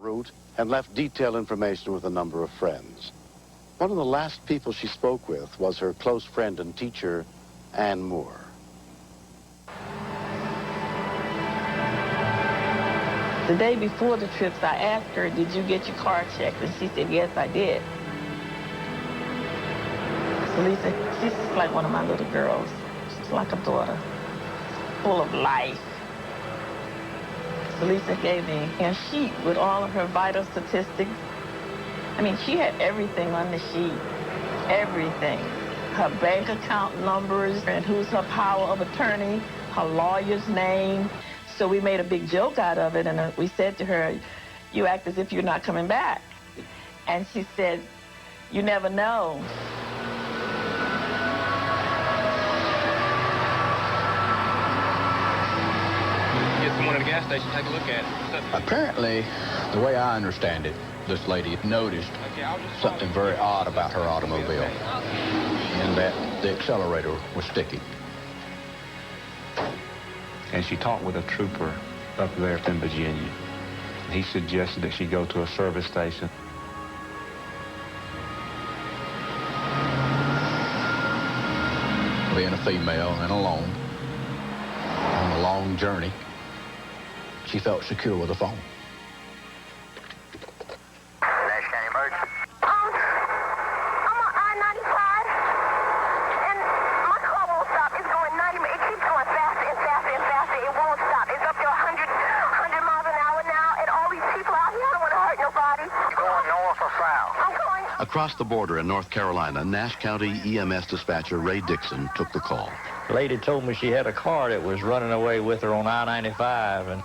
route and left detailed information with a number of friends. One of the last people she spoke with was her close friend and teacher, Ann Moore. The day before the trips, I asked her, did you get your car checked? And she said, yes, I did. So Lisa, she's like one of my little girls. She's like a daughter, full of life. So Lisa gave me a sheet with all of her vital statistics. I mean, she had everything on the sheet, everything. Her bank account numbers and who's her power of attorney, her lawyer's name. So we made a big joke out of it, and we said to her, you act as if you're not coming back. And she said, you never know. Get someone at a gas station, take a look at it. Apparently, the way I understand it, this lady noticed something very odd about her automobile, in that the accelerator was sticky. And she talked with a trooper up there in Virginia. He suggested that she go to a service station. Being a female and alone, on a long journey, she felt secure with a phone. Across the border in North Carolina, Nash County EMS dispatcher Ray Dixon took the call. The lady told me she had a car that was running away with her on I-95, and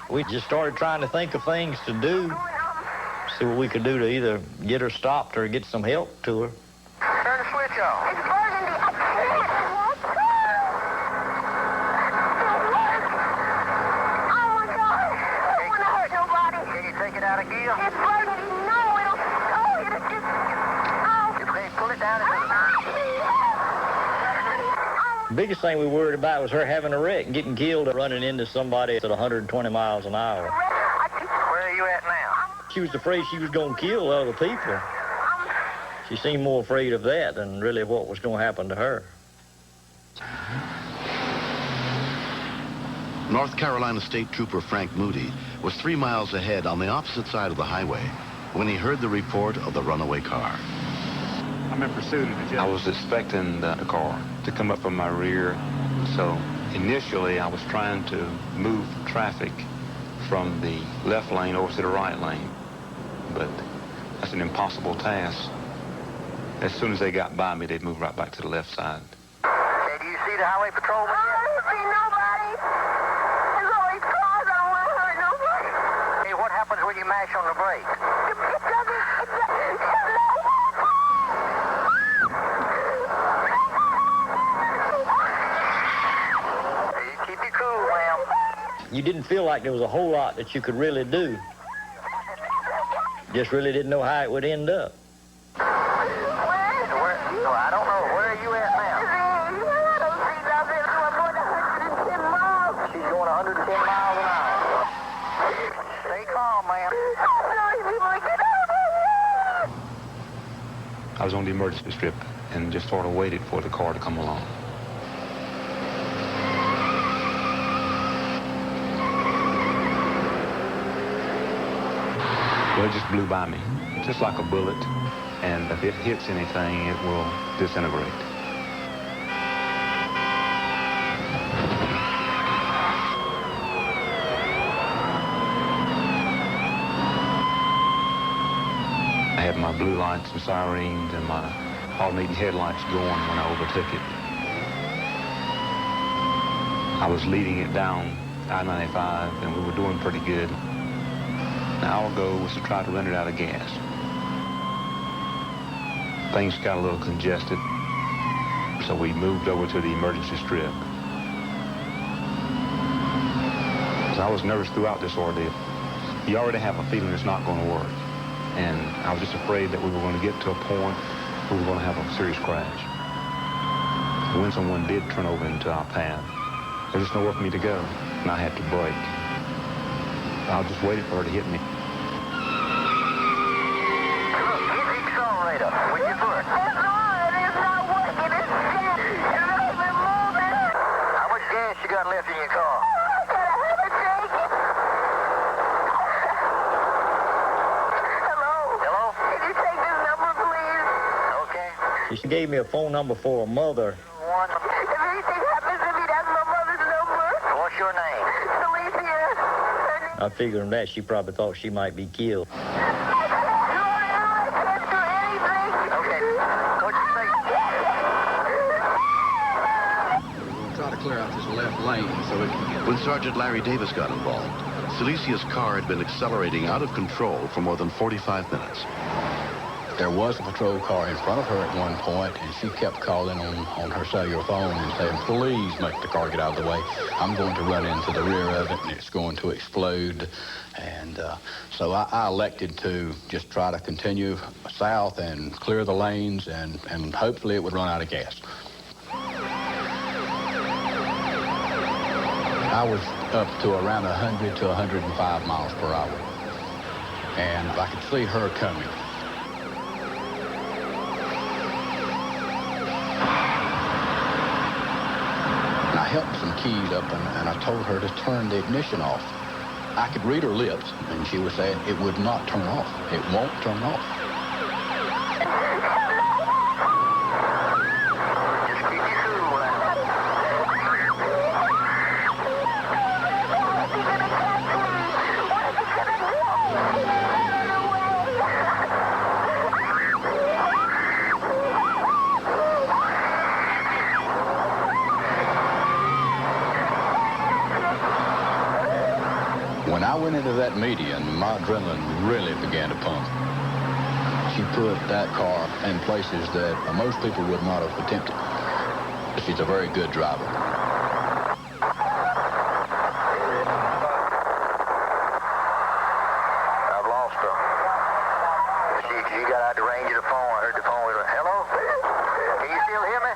we just started trying to think of things to do, see what we could do to either get her stopped or get some help to her. Turn the switch off. It's burning me. I can't. Oh, my God. I don't want to hurt nobody. Can you take it out of gear? It's burning me. No, it'll... Oh, it'll just... Oh. You can't pull it down. The biggest thing we worried about was her having a wreck, getting killed or running into somebody at 120 miles an hour. Where are you at now? She was afraid she was going to kill other people. She seemed more afraid of that than really what was going to happen to her. North Carolina State Trooper Frank Moody was 3 miles ahead on the opposite side of the highway when he heard the report of the runaway car. I'm in pursuit of the jet. I was expecting the car to come up from my rear, so initially I was trying to move traffic from the left lane over to the right lane, but that's an impossible task. As soon as they got by me, they'd move right back to the left side. Hey, do you see the highway patrolman? I don't see nobody. There's all these cars. I don't want to hurt nobody. Hey, what happens when you mash on the brake? It doesn't... You didn't feel like there was a whole lot that you could really do. Just really didn't know how it would end up. I don't know. Where are you at now? I don't see nothing. I'm going 110 miles. She's going 110 miles an hour. Stay calm, man. I was on the emergency strip and just sort of waited for the car to come along. Well, it just blew by me, just like a bullet, and if it hits anything, it will disintegrate. I had my blue lights and sirens and my alternating headlights going when I overtook it. I was leading it down I-95, and we were doing pretty good. Our goal was to try to run it out of gas. Things got a little congested, so we moved over to the emergency strip. So I was nervous throughout this ordeal. You already have a feeling it's not going to work. And I was just afraid that we were going to get to a point where we were going to have a serious crash. When someone did turn over into our path, there was just nowhere for me to go, and I had to brake. I was just waiting for her to hit me. Your foot. It's on. It's not working. It's dead. It's not even moving. How much gas you got left in your car? I got a habit shaking. Hello? Hello? Can you take this number, please? Okay. She gave me a phone number for her mother. If anything happens to me, that's my mother's number. What's your name? Alicia. I figured on that she probably thought she might be killed. I can't do anything. Okay. What'd you say? We're going to try to clear out this left lane so we can get... When Sergeant Larry Davis got involved, Silicia's car had been accelerating out of control for more than 45 minutes. There was a patrol car in front of her at one point, and she kept calling on her cellular phone and saying, please make the car get out of the way. I'm going to run into the rear of it, and it's going to explode. And so I elected to just try to continue south and clear the lanes, and hopefully it would run out of gas. I was up to around 100 to 105 miles per hour, and I could see her coming. I held some keys up, and I told her to turn the ignition off. I could read her lips, and she was saying it would not turn off. It won't turn off. Just keep you cool. When I went into that median, my adrenaline really began to pump. She put that car in places that most people would not have attempted. She's a very good driver. I've lost her. She got out the range of the phone. I heard the phone. Hello? Can you still hear me?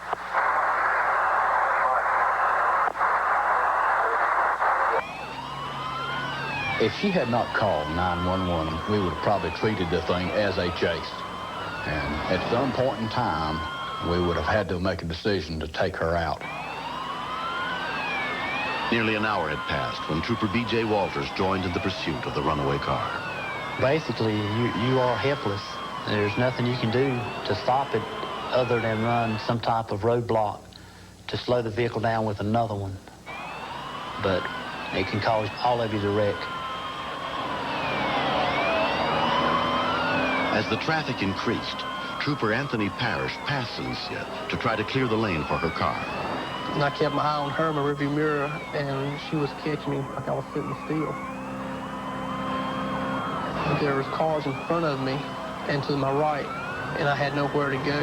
If she had not called 911, we would have probably treated the thing as a chase. And at some point in time, we would have had to make a decision to take her out. Nearly an hour had passed when Trooper B.J. Walters joined in the pursuit of the runaway car. Basically, you are helpless. There's nothing you can do to stop it other than run some type of roadblock to slow the vehicle down with another one. But it can cause all of you to wreck. As the traffic increased, Trooper Anthony Parrish passed Celicia to try to clear the lane for her car. And I kept my eye on her in my rearview mirror, and she was catching me like I was sitting still. There was cars in front of me and to my right, and I had nowhere to go.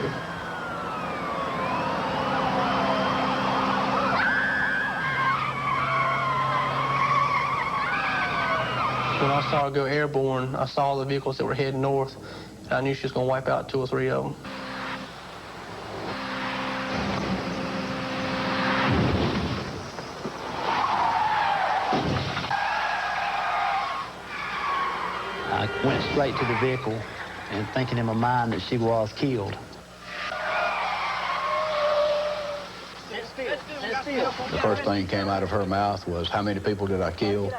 When I saw her go airborne, I saw the vehicles that were heading north, and I knew she was going to wipe out 2 or 3 of them. I went straight to the vehicle and thinking in my mind that she was killed. The first thing came out of her mouth was, how many people did I kill?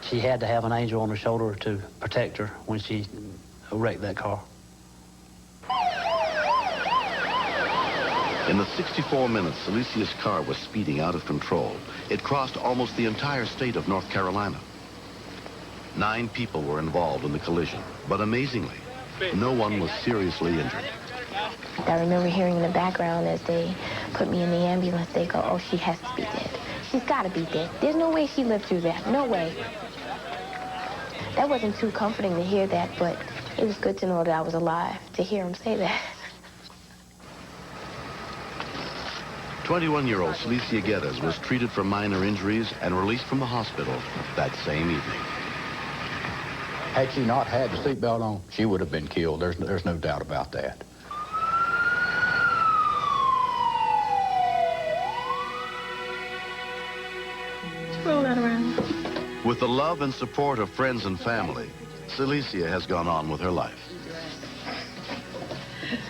She had to have an angel on her shoulder to protect her when she wrecked that car. In the 64 minutes Celicia's car was speeding out of control, it crossed almost the entire state of North Carolina. 9 people were involved in the collision, but amazingly, no one was seriously injured. I remember hearing in the background as they put me in the ambulance, they go, oh, she has to be dead. She's got to be dead. There's no way she lived through that. No way. That wasn't too comforting to hear that, but it was good to know that I was alive, to hear him say that. 21-year-old Celicia Geddes was treated for minor injuries and released from the hospital that same evening. Had she not had the seatbelt on, she would have been killed. There's no doubt about that. Roll that around. With the love and support of friends and family, Celicia has gone on with her life.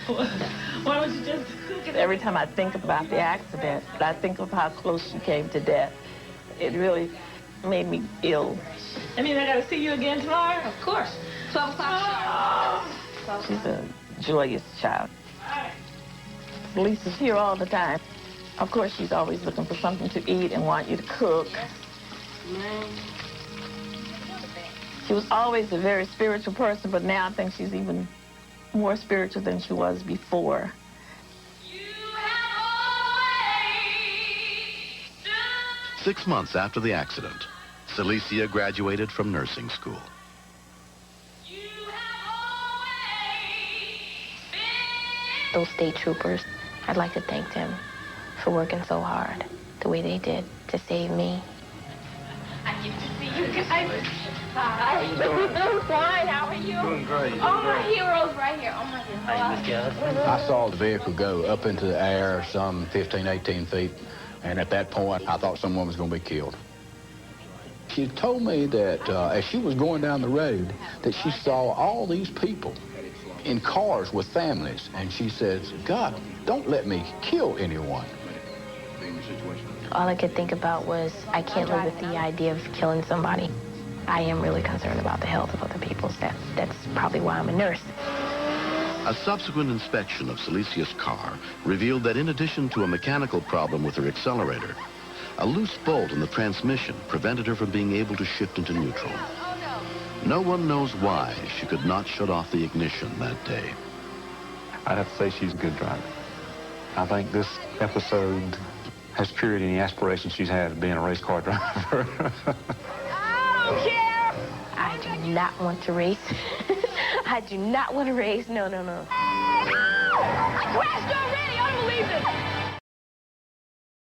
Why don't you just cook it? Every time I think about the accident, I think of how close she came to death. It really made me ill. I mean, I got to see you again tomorrow? Of course. 12 o'clock sharp. She's a joyous child. Lisa's here all the time. Of course, she's always looking for something to eat and want you to cook. She was always a very spiritual person, but now I think she's even more spiritual than she was before. 6 months after the accident, Celicia graduated from nursing school. Those state troopers, I'd like to thank them for working so hard the way they did to save me. I get to see you guys. Hi. I'm fine. How are you? Doing great. Oh, my hero's right here. Oh, my hero. I saw the vehicle go up into the air some 15, 18 feet, and at that point, I thought someone was going to be killed. She told me that as she was going down the road, that she saw all these people in cars with families, and she says, God, don't let me kill anyone. All I could think about was, I can't live with the idea of killing somebody. I am really concerned about the health of other people. That's probably why I'm a nurse. A subsequent inspection of Celicia's car revealed that in addition to a mechanical problem with her accelerator, a loose bolt in the transmission prevented her from being able to shift into neutral. No one knows why she could not shut off the ignition that day. I'd have to say she's a good driver. I think this episode has cured any aspirations she's had of being a race car driver. I don't care. I do not want to race. I do not want to race. No, no, no. Crash already.